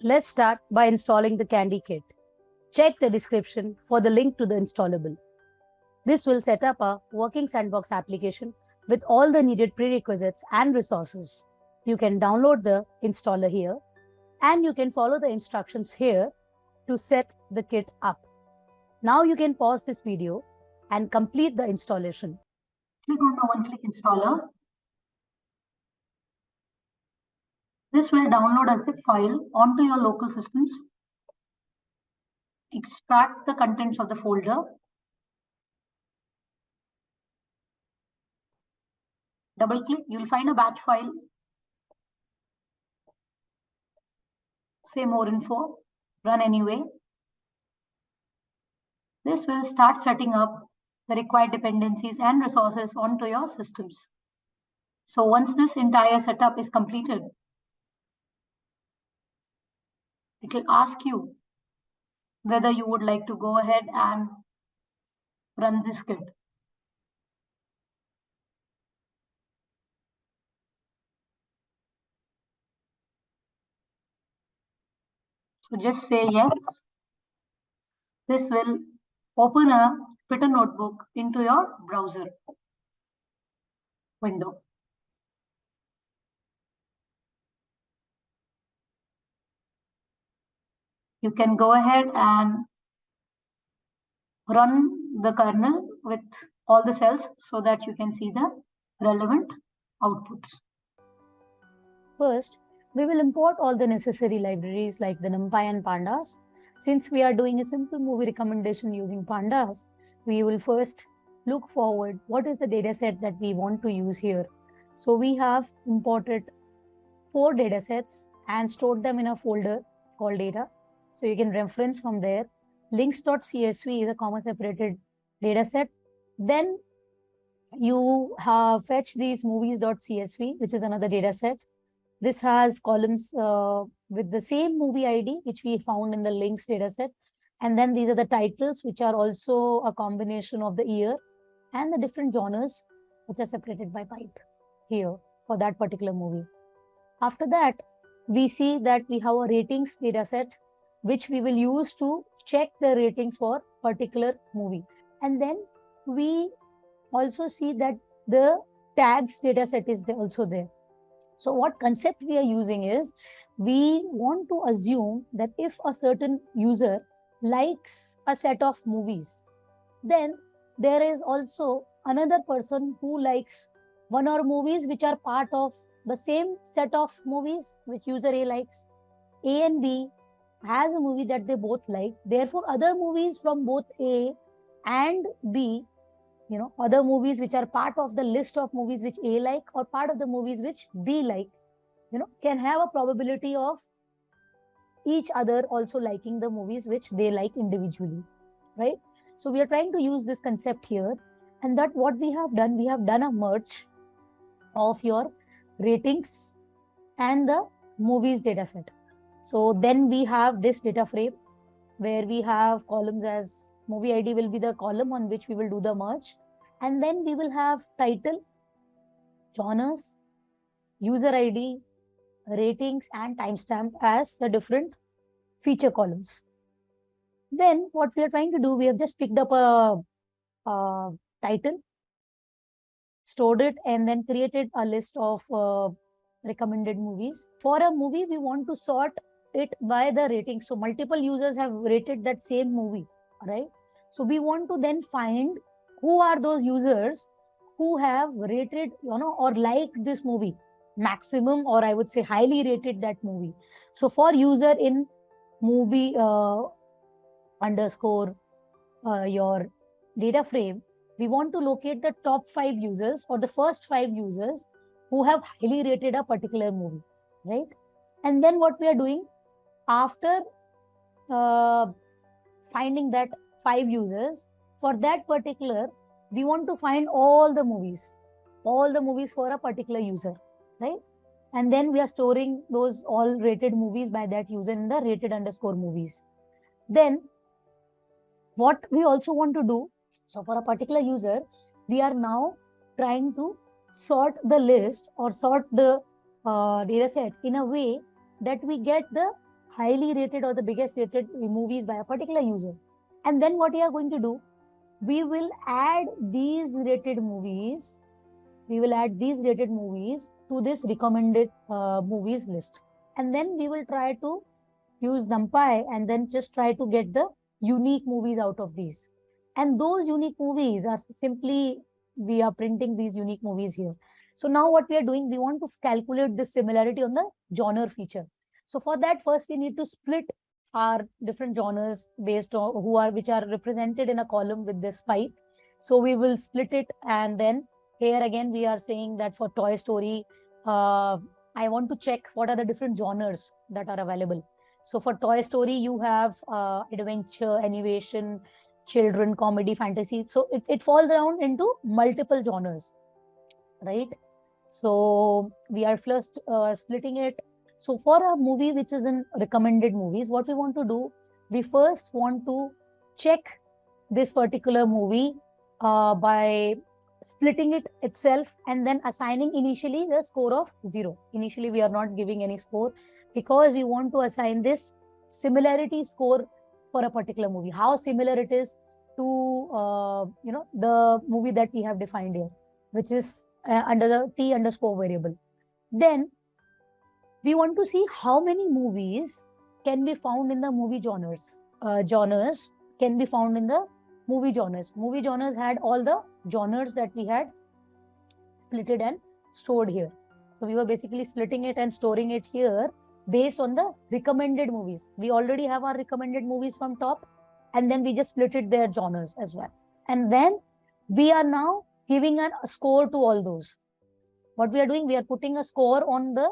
Let's start by installing the Kandi kit. Check the description for the link to the installable. This will set up a working sandbox application with all the needed prerequisites and resources. You can download the installer here, and you can follow the instructions here to set the kit up. Now you can pause this video and complete the installation. Click on the one-click installer. This will download a zip file onto your local systems. Extract the contents of the folder. Double-click, you will find a batch file. Say more info, run anyway. This will start setting up the required dependencies and resources onto your systems. So once this entire setup is completed, it will ask you whether you would like to go ahead and run this kit. So just say yes. This will open a Twitter notebook into your browser window. You can go ahead and run the kernel with all the cells so that you can see the relevant outputs. First, we will import all the necessary libraries like the NumPy and Pandas. Since we are doing a simple movie recommendation using Pandas, we will first look forward what is the dataset that we want to use here. So we have imported 4 datasets and stored them in a folder called data. So you can reference from there. Links.csv is a comma separated dataset. Then you have fetch these movies.csv, which is another dataset. This has columns with the same movie ID, which we found in the links dataset. And then these are the titles, which are also a combination of the year and the different genres, which are separated by pipe here for that particular movie. After that, we see that we have a ratings dataset, which we will use to check the ratings for particular movie. And then we also see that the tags dataset is also there. So what concept we are using is, we want to assume that if a certain user likes a set of movies, then there is also another person who likes one or movies which are part of the same set of movies which user A likes. A and B has a movie that they both like. Therefore, other movies from both A and B, other movies which are part of the list of movies which A like or part of the movies which B like, can have a probability of each other also liking the movies which they like individually, right? So we are trying to use this concept here, and that what we have done a merge of your ratings and the movies dataset. So then we have this data frame where we have columns as movie ID will be the column on which we will do the merge. And then we will have title, genres, user ID, ratings, and timestamp as the different feature columns. Then what we are trying to do, we have just picked up a title, stored it, and then created a list of recommended movies. For a movie, we want to sort it by the rating. So multiple users have rated that same movie, right? So we want to then find who are those users who have rated, or liked this movie maximum, or I would say highly rated that movie. So for user in movie underscore your data frame, we want to locate the top 5 users or the first 5 users who have highly rated a particular movie, right? And then what we are doing after finding that 5 users, for that particular, we want to find all the movies for a particular user, right? And then we are storing those all rated movies by that user in the rated underscore movies. Then what we also want to do, so for a particular user, we are now trying to sort the list or sort the data set in a way that we get the highly rated or the biggest rated movies by a particular user. And then what we are going to do, we will add these rated movies. We will add these rated movies to this recommended movies list. And then we will try to use NumPy and then just try to get the unique movies out of these. And those unique movies are simply, we are printing these unique movies here. So now what we are doing, we want to calculate this similarity on the genre feature. So for that, first we need to split our different genres based on which are represented in a column with this pipe. So we will split it, and then here again we are saying that for Toy Story, I want to check what are the different genres that are available. So for Toy Story, you have adventure, animation, children, comedy, fantasy. So it falls down into multiple genres, right? So we are first splitting it. So for a movie which is in recommended movies, what we want to do, we first want to check this particular movie by splitting it itself and then assigning initially the score of 0. Initially, we are not giving any score because we want to assign this similarity score for a particular movie, how similar it is to the movie that we have defined here, which is under the T underscore variable. Then we want to see how many movies can be found in the movie genres. Genres can be found in the movie genres. Movie genres had all the genres that we had splitted and stored here. So we were basically splitting it and storing it here based on the recommended movies. We already have our recommended movies from top, and then we just split it their genres as well. And then we are now giving a score to all those. What we are doing, we are putting a score on the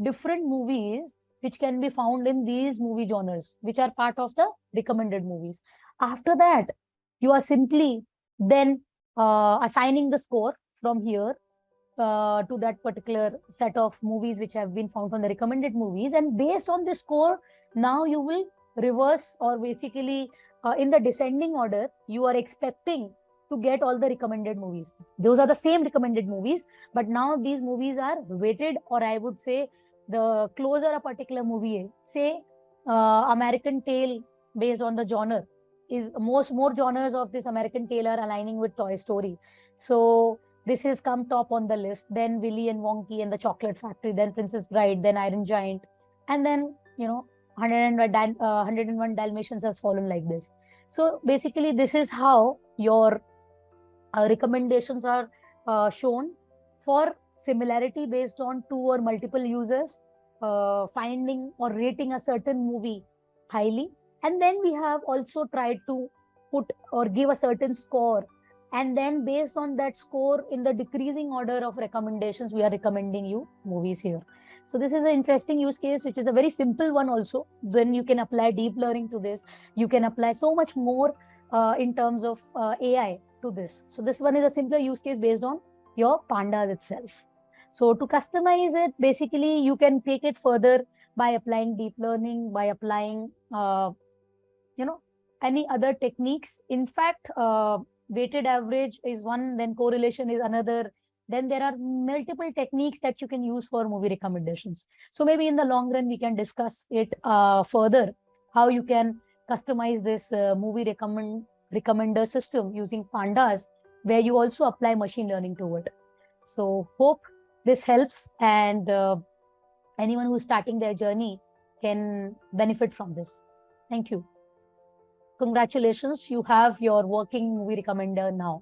different movies which can be found in these movie genres, which are part of the recommended movies. After that, you are simply then assigning the score from here to that particular set of movies which have been found from the recommended movies. And based on this score, now you will reverse, or basically in the descending order, you are expecting to get all the recommended movies. Those are the same recommended movies, but now these movies are weighted, or I would say the closer a particular movie is. Say American Tail, based on the genre, is more genres of this American Tail are aligning with Toy Story. So this has come top on the list. Then Willy and Wonky and the Chocolate Factory, then Princess Bride, then Iron Giant, and then 101 Dalmatians has fallen like this. So basically, this is how your recommendations are shown for similarity based on 2 or multiple users finding or rating a certain movie highly. And then we have also tried to put or give a certain score, and then based on that score, in the decreasing order of recommendations, we are recommending you movies here. So this is an interesting use case, which is a very simple one also. Then you can apply deep learning to this. You can apply so much more in terms of AI to this. So this one is a simpler use case based on your pandas itself. So to customize it, basically you can take it further by applying deep learning, by applying any other techniques. In fact, weighted average is one, then correlation is another. Then there are multiple techniques that you can use for movie recommendations. So maybe in the long run, we can discuss it further, how you can customize this movie recommender system using pandas, where you also apply machine learning to it. So hope this helps, and anyone who's starting their journey can benefit from this. Thank you. Congratulations, you have your working movie recommender now.